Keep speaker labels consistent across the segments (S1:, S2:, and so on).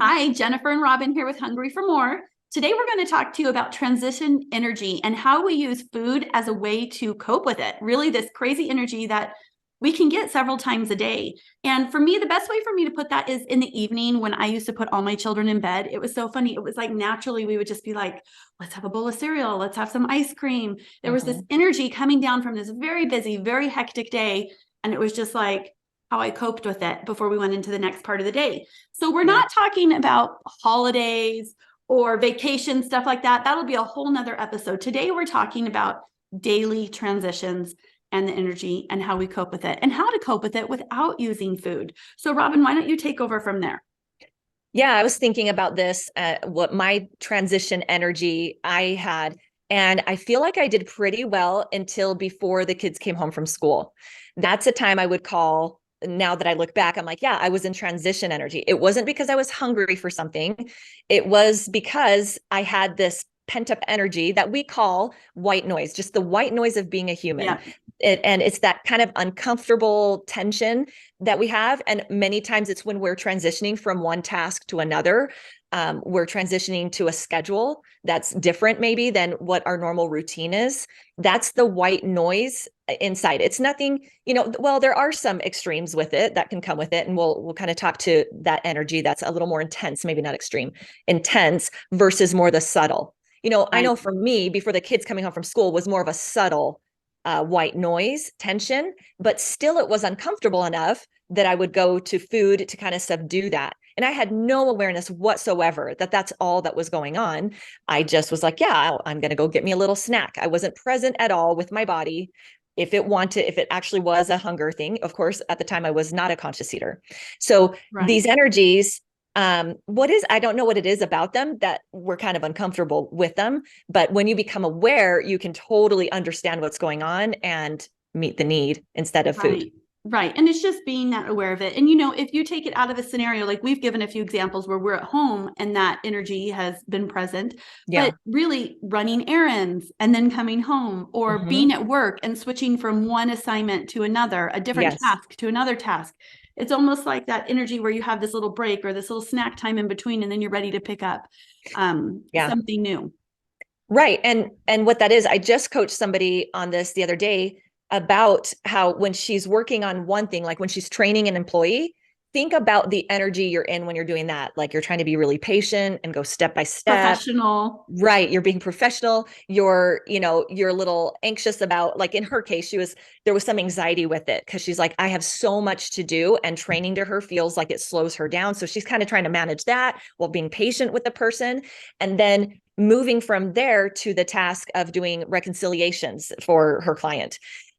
S1: Hi, Jennifer and Robin here with Hungry for More. Today, we're going to talk to you about transition energy and how we use food as a way to cope with it. Really, this crazy energy that we can get several times a day. And for me, the best way for me to put that is in the evening when I used to put all my children in bed. It was so funny. It was like naturally we would just be like, let's have a bowl of cereal, let's have some ice cream. There was this energy coming down from this very busy, very hectic day. And it was just like, how I coped with it before we went into the next part of the day. So we're not talking about holidays or vacation, stuff like that. That'll be a whole nother episode. Today, we're talking about daily transitions and the energy and how we cope with it and how to cope with it without using food. So Robin, why don't you take over from there?
S2: Yeah, I was thinking about this, what my transition energy I had, and I feel like I did pretty well until before the kids came home from school. That's a time I would call. Now that I look back, I'm like, yeah, I was in transition energy. It wasn't because I was hungry for something. It was because I had this pent up energy that we call white noise, just the white noise of being a human.
S1: Yeah.
S2: And it's that kind of uncomfortable tension that we have. And many times it's when we're transitioning from one task to another. We're transitioning to a schedule that's different, maybe, than what our normal routine is. That's the white noise inside. It's nothing, well, there are some extremes with it that can come with it. And we'll kind of talk to that energy that's a little more intense, maybe not extreme, intense versus more the subtle. I
S1: Right.
S2: know for me, before the kids coming home from school was more of a subtle white noise tension, but still it was uncomfortable enough that I would go to food to kind of subdue that. And I had no awareness whatsoever that that's all that was going on. I just was like, yeah, I'm going to go get me a little snack. I wasn't present at all with my body. If it actually was a hunger thing, of course, at the time I was not a conscious eater. So
S1: Right.
S2: these energies, I don't know what it is about them that we're kind of uncomfortable with them. But when you become aware, you can totally understand what's going on and meet the need instead of food.
S1: Right. Right. And it's just being that aware of it. And, if you take it out of a scenario, like we've given a few examples where we're at home and that energy has been present, but
S2: Yeah.
S1: really running errands and then coming home or
S2: Hmm.
S1: being at work and switching from one assignment to another, a different
S2: Yes.
S1: task to another task. It's almost like that energy where you have this little break or this little snack time in between, and then you're ready to pick up
S2: Yeah.
S1: something new.
S2: Right. And what that is, I just coached somebody on this the other day about how when she's working on one thing, like when she's training an employee, think about the energy you're in when you're doing that. Like you're trying to be really patient and go step by step.
S1: Professional.
S2: Right. You're being professional. You're a little anxious about, like in her case, there was some anxiety with it because she's like, I have so much to do. And training to her feels like it slows her down. So she's kind of trying to manage that while being patient with the person. And then moving from there to the task of doing reconciliations for her client.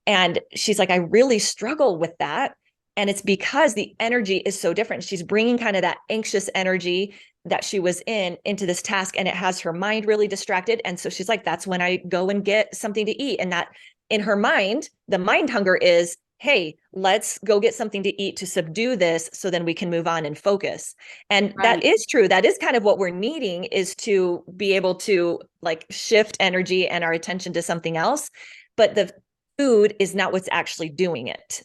S2: And she's like, I really struggle with that. And it's because the energy is so different. She's bringing kind of that anxious energy that she was into this task, and it has her mind really distracted. And so she's like, that's when I go and get something to eat. And that in her mind, the mind hunger is, hey, let's go get something to eat to subdue this so then we can move on and focus. And that
S1: Right.
S2: is true. That is kind of what we're needing, is to be able to like shift energy and our attention to something else. But the food is not what's actually doing it.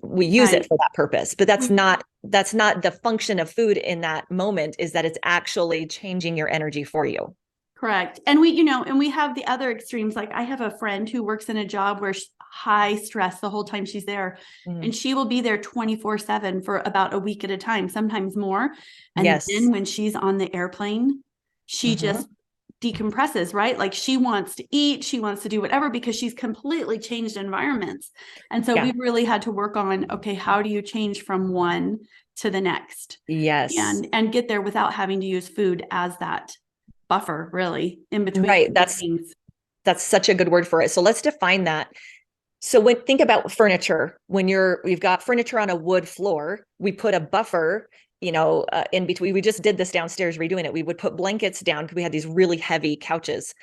S2: We use it
S1: Right.
S2: for that purpose, but that's not the function of food in that moment, is that it's actually changing your energy for you.
S1: Correct. And we have the other extremes. Like I have a friend who works in a job where she's high stress the whole time she's there,
S2: Mm.
S1: and she will be there 24/7 for about a week at a time, sometimes more. And
S2: Yes.
S1: then when she's on the airplane, she
S2: Hmm.
S1: just decompresses, right? Like she wants to eat, she wants to do whatever because she's completely changed environments. And so
S2: Yeah.
S1: we've really had to work on, okay, how do you change from one to the next
S2: Yes.
S1: and get there without having to use food as that buffer, really, in between
S2: Right.
S1: things.
S2: That's such a good word for it. So let's define that. So think about furniture. We've got furniture on a wood floor, we put a buffer, in between. We just did this downstairs redoing it. We would put blankets down because we had these really heavy couches.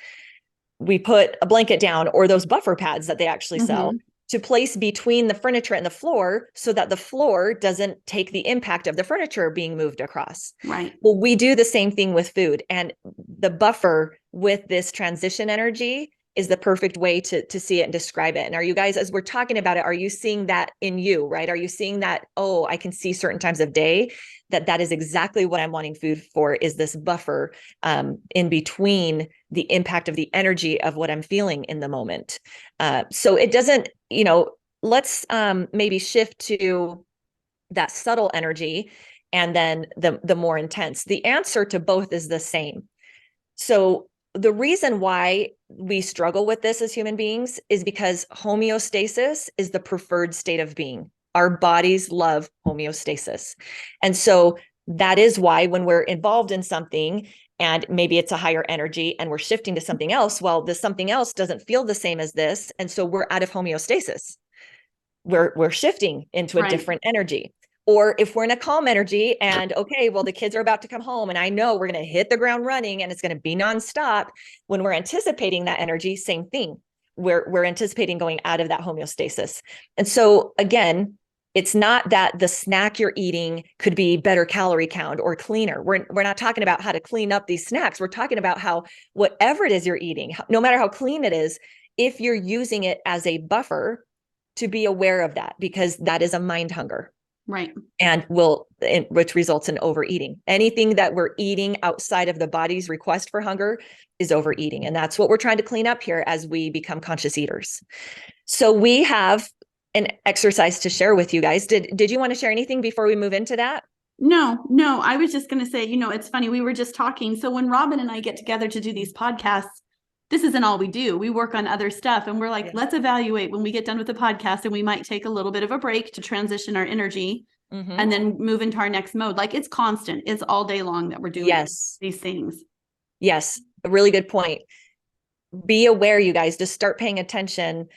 S2: We put a blanket down, or those buffer pads that they actually sell,
S1: Mm-hmm.
S2: to place between the furniture and the floor so that the floor doesn't take the impact of the furniture being moved across.
S1: Right.
S2: Well, we do the same thing with food. And the buffer with this transition energy is the perfect way to see it and describe it. And are you guys, as we're talking about it, are you seeing that in you, right? Are you seeing that, oh, I can see certain times of day that is exactly what I'm wanting food for, is this buffer in between the impact of the energy of what I'm feeling in the moment. So it doesn't, let's maybe shift to that subtle energy and then the more intense. The answer to both is the same. So the reason why we struggle with this as human beings is because homeostasis is the preferred state of being. Our bodies love homeostasis. And so that is why when we're involved in something and maybe it's a higher energy and we're shifting to something else, well, this something else doesn't feel the same as this. And so we're out of homeostasis. We're shifting into a different energy. Or if we're in a calm energy and, okay, well, the kids are about to come home and I know we're going to hit the ground running and it's going to be nonstop. When we're anticipating that energy, same thing. We're anticipating going out of that homeostasis. And so again, it's not that the snack you're eating could be better calorie count or cleaner. We're not talking about how to clean up these snacks. We're talking about how whatever it is you're eating, no matter how clean it is, if you're using it as a buffer, to be aware of that, because that is a mind hunger.
S1: Right.
S2: And which results in overeating. Anything that we're eating outside of the body's request for hunger is overeating. And that's what we're trying to clean up here as we become conscious eaters. So we have an exercise to share with you guys. Did you want to share anything before we move into that?
S1: No, I was just going to say, it's funny. We were just talking. So when Robin and I get together to do these podcasts, this isn't all we do. We work on other stuff and we're like, let's evaluate when we get done with the podcast, and we might take a little bit of a break to transition our energy and then move into our next mode. Like it's constant. It's all day long that we're doing these things.
S2: Yes. A really good point. Be aware, you guys, just start paying attention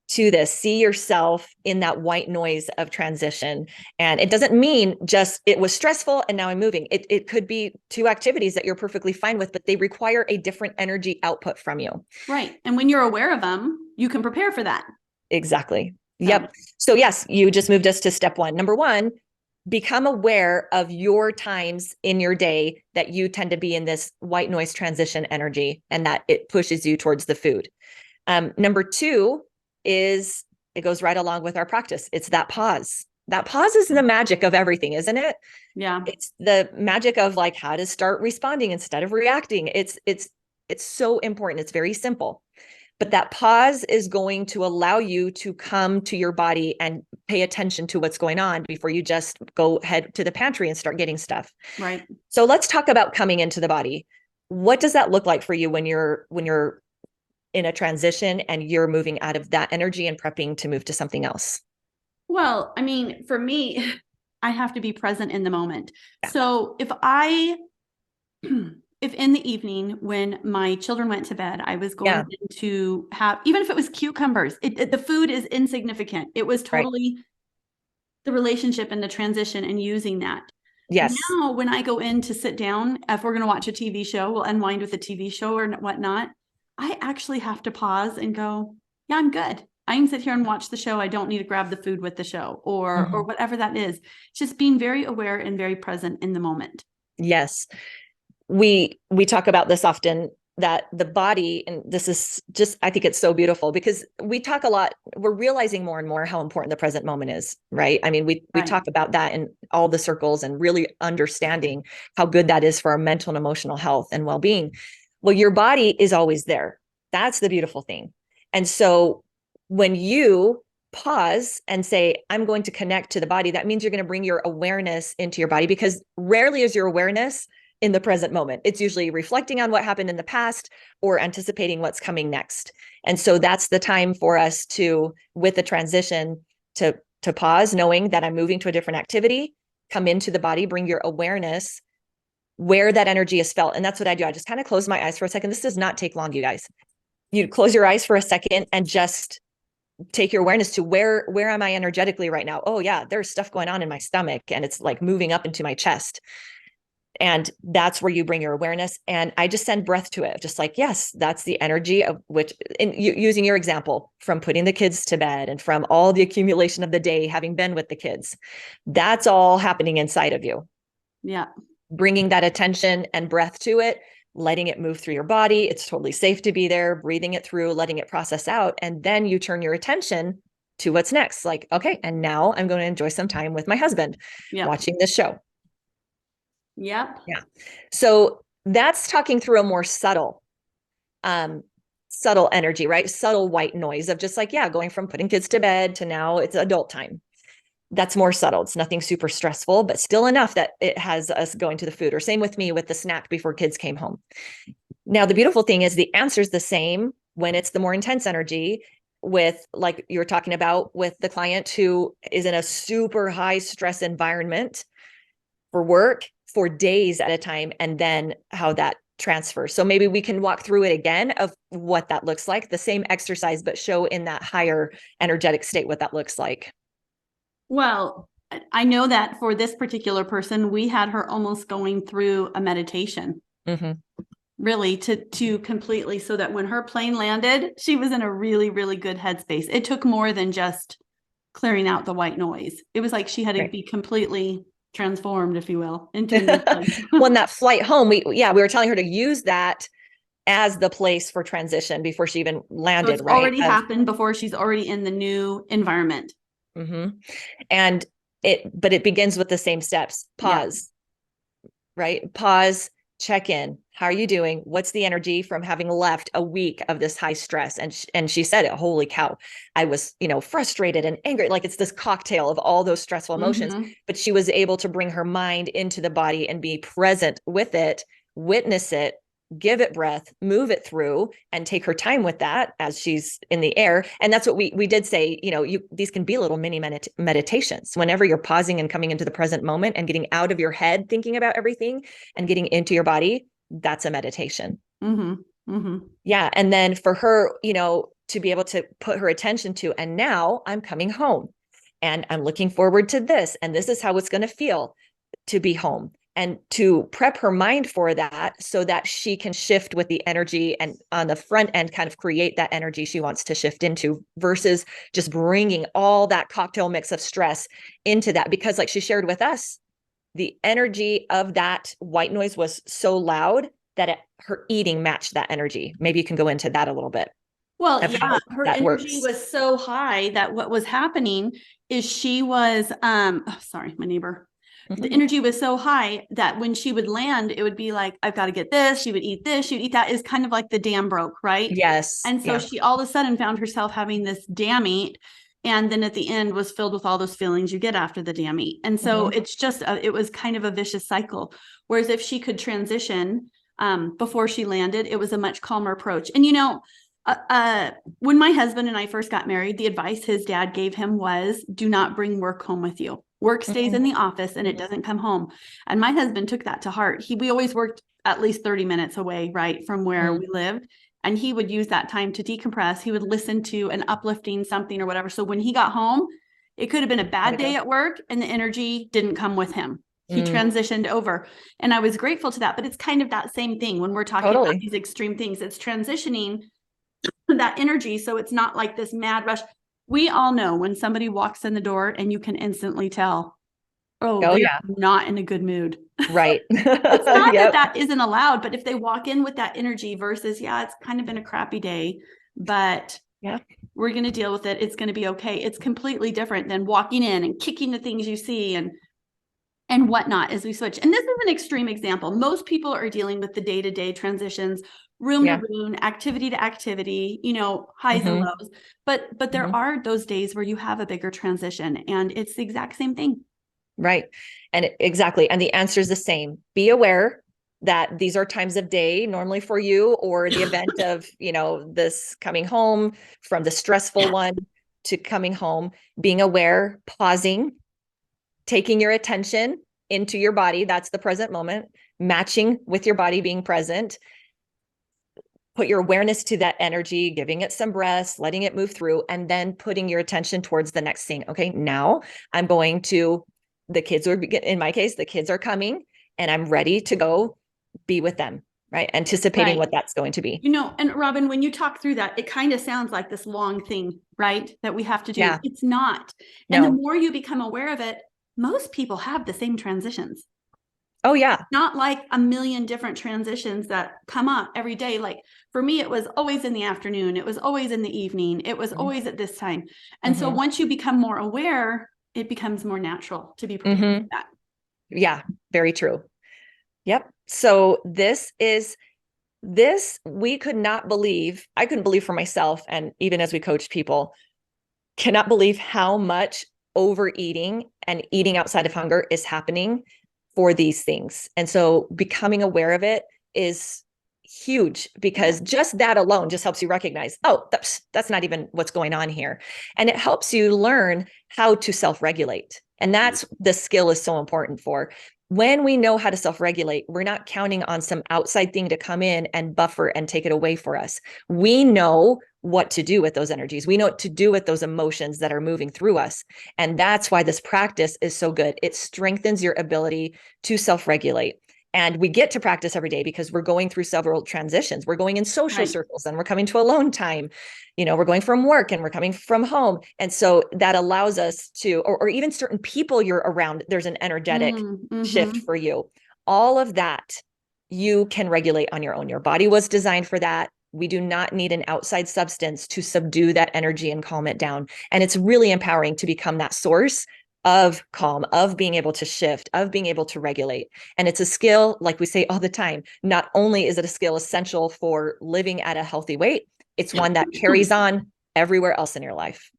S2: to this. See yourself in that white noise of transition. And it doesn't mean just it was stressful and now I'm moving. It could be two activities that you're perfectly fine with, but they require a different energy output from you.
S1: Right. And when you're aware of them, you can prepare for that.
S2: Exactly. Yep. So yes, you just moved us to step one. Number one, become aware of your times in your day that you tend to be in this white noise transition energy and that it pushes you towards the food. Number two is it goes right along with our practice. It's that pause. That pause is the magic of everything, isn't it?
S1: Yeah.
S2: It's the magic of like how to start responding instead of reacting. It's so important. It's very simple. But that pause is going to allow you to come to your body and pay attention to what's going on before you just go head to the pantry and start getting stuff.
S1: Right.
S2: So let's talk about coming into the body. What does that look like for you when you're in a transition and you're moving out of that energy and prepping to move to something else?
S1: Well, I mean, for me, I have to be present in the moment.
S2: Yeah.
S1: So if in the evening when my children went to bed, I was going to have, even if it was cucumbers, the food is insignificant. It was totally the relationship and the transition and using that.
S2: Yes.
S1: Now, when I go in to sit down, if we're going to watch a TV show, we'll unwind with a TV show or whatnot. I actually have to pause and go, yeah, I'm good. I can sit here and watch the show. I don't need to grab the food with the show or whatever that is. Just being very aware and very present in the moment.
S2: Yes. We talk about this often, that the body, and this is just, I think it's so beautiful because we talk a lot, we're realizing more and more how important the present moment is, right? I mean, we talk about that in all the circles and really understanding how good that is for our mental and emotional health and well-being. Well, your body is always there. That's the beautiful thing. And so when you pause and say, I'm going to connect to the body, that means you're going to bring your awareness into your body, because rarely is your awareness in the present moment. It's usually reflecting on what happened in the past or anticipating what's coming next. And so that's the time for us to, with the transition, to pause, knowing that I'm moving to a different activity, come into the body, bring your awareness where that energy is felt. And that's what I do. I just kind of close my eyes for a second. This does not take long, you guys. You close your eyes for a second and just take your awareness to where am I energetically right now? Oh yeah, there's stuff going on in my stomach and it's like moving up into my chest. And that's where you bring your awareness. And I just send breath to it. Just like, yes, that's the energy of which, and using your example from putting the kids to bed and from all the accumulation of the day, having been with the kids, that's all happening inside of you.
S1: Yeah.
S2: Bringing that attention and breath to it letting it move through your body. It's totally safe to be there, breathing it through, letting it process out. And then you turn your attention to what's next. Like, okay, and now I'm going to enjoy some time with my husband watching this show.
S1: Yep.
S2: Yeah. So that's talking through a more subtle energy, right? Subtle white noise of just like, yeah, going from putting kids to bed to now it's adult time. That's more subtle. It's nothing super stressful, but still enough that it has us going to the food. Or same with me with the snack before kids came home. Now, the beautiful thing is the answer is the same when it's the more intense energy with, like you were talking about with the client who is in a super high stress environment for work for days at a time, and then how that transfers. So maybe we can walk through it again of what that looks like, the same exercise, but show in that higher energetic state what that looks like.
S1: Well, I know that for this particular person, we had her almost going through a meditation, really to completely, so that when her plane landed, she was in a really, really good headspace. It took more than just clearing out the white noise. It was like she had to be completely transformed, if you will, into a new place.
S2: When that flight home, we were telling her to use that as the place for transition before she even landed. So
S1: it's already happened before she's already in the new environment.
S2: And it begins with the same steps. Pause, right? Pause, check in. How are you doing? What's the energy from having left a week of this high stress? And she said it, holy cow, I was, frustrated and angry. Like it's this cocktail of all those stressful emotions, but she was able to bring her mind into the body and be present with it, witness it, give it breath, move it through, and take her time with that as she's in the air. And that's what we did say, these can be little mini meditations. Whenever you're pausing and coming into the present moment and getting out of your head, thinking about everything and getting into your body, that's a meditation. Yeah. And then for her, to be able to put her attention to, and now I'm coming home and I'm looking forward to this. And this is how it's going to feel to be home. And to prep her mind for that so that she can shift with the energy and on the front end kind of create that energy she wants to shift into versus just bringing all that cocktail mix of stress into that. Because like she shared with us, the energy of that white noise was so loud that her eating matched that energy. Maybe you can go into that a little bit.
S1: Well, yeah, her energy was so high that what was happening is she was, sorry, my neighbor. The energy was so high that when she would land, it would be like, I've got to get this. She would eat this. She would eat that. Is kind of like the dam broke, right?
S2: Yes.
S1: And so she all of a sudden found herself having this dam eat. And then at the end was filled with all those feelings you get after the dam eat. And so it's just, it was kind of a vicious cycle. Whereas if she could transition before she landed, it was a much calmer approach. And, when my husband and I first got married, the advice his dad gave him was, do not bring work home with you. Work stays in the office and it doesn't come home. And my husband took that to heart. We always worked at least 30 minutes away, right, from where we lived. And he would use that time to decompress. He would listen to an uplifting something or whatever. So when he got home, it could have been a bad day at work and the energy didn't come with him. He transitioned over. And I was grateful to that. But it's kind of that same thing when we're talking about these extreme things. It's transitioning that energy. So it's not like this mad rush. We all know when somebody walks in the door and you can instantly tell, they're not in a good mood.
S2: Right.
S1: It's not that isn't allowed, but if they walk in with that energy versus, it's kind of been a crappy day, but we're going to deal with it. It's going to be okay. It's completely different than walking in and kicking the things you see and whatnot as we switch. And this is an extreme example. Most people are dealing with the day-to-day transitions, room to room, activity to activity, highs and lows. But there are those days where you have a bigger transition and it's the exact same thing.
S2: Right. And exactly. And the answer is the same. Be aware that these are times of day normally for you, or the event of, this coming home from the stressful one to coming home, being aware, pausing, taking your attention into your body. That's the present moment, matching with your body being present. Put your awareness to that energy, giving it some breaths, letting it move through, and then putting your attention towards the next thing. Okay, now I'm going to, in my case, the kids are coming and I'm ready to go be with them, right? Anticipating what that's going to be.
S1: And Robin, when you talk through that, it kind of sounds like this long thing, right? That we have to do. Yeah. It's not. And the more you become aware of it, most people have the same transitions.
S2: Oh yeah.
S1: Not like a million different transitions that come up every day. Like for me, it was always in the afternoon. It was always in the evening. It was
S2: Mhm.
S1: always at this time. And so
S2: Mhm.
S1: once you become more aware, it becomes more natural to be prepared for
S2: Mhm.
S1: that.
S2: Yeah, very true. Yep. So this we could not believe, I couldn't believe for myself, and even as we coach people, cannot believe how much overeating and eating outside of hunger is happening for these things. And so becoming aware of it is huge, because just that alone just helps you recognize, oh, that's not even what's going on here. And it helps you learn how to self-regulate. And that's the skill is so important for. When we know how to self-regulate, we're not counting on some outside thing to come in and buffer and take it away for us. We know what to do with those energies. We know what to do with those emotions that are moving through us. And that's why this practice is so good. It strengthens your ability to self-regulate. And we get to practice every day because we're going through several transitions. We're going in social
S1: Right.
S2: circles and we're coming to alone time. We're going from work and we're coming from home. And so that allows us to, or even certain people you're around, there's an energetic shift
S1: Mm-hmm.
S2: for you. All of that you can regulate on your own. Your body was designed for that. We do not need an outside substance to subdue that energy and calm it down. And it's really empowering to become that source of calm, of being able to shift, of being able to regulate. And it's a skill, like we say all the time, not only is it a skill essential for living at a healthy weight, it's one that carries on everywhere else in your life.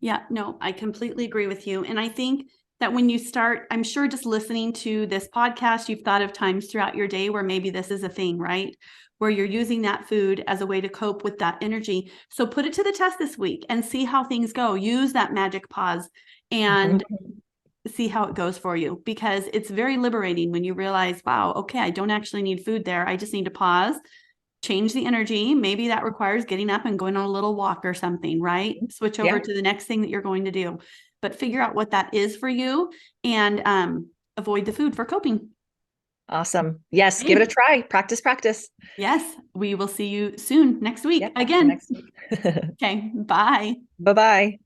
S1: Yeah, no, I completely agree with you. And I think that when you start, I'm sure just listening to this podcast, you've thought of times throughout your day where maybe this is a thing, right? Where you're using that food as a way to cope with that energy. So put it to the test this week and see how things go. Use that magic pause and
S2: Mhm.
S1: see how it goes for you, because it's very liberating when you realize, wow, okay, I don't actually need food there. I just need to pause, change the energy. Maybe that requires getting up and going on a little walk or something, right? Switch over
S2: Yeah.
S1: to the next thing that you're going to do, but figure out what that is for you and avoid the food for coping.
S2: Awesome. Yes. Give it a
S1: Okay.
S2: try. Practice, practice.
S1: Yes, we will see you soon next week
S2: Yep.
S1: again.
S2: Next week.
S1: Okay, bye.
S2: Bye-bye.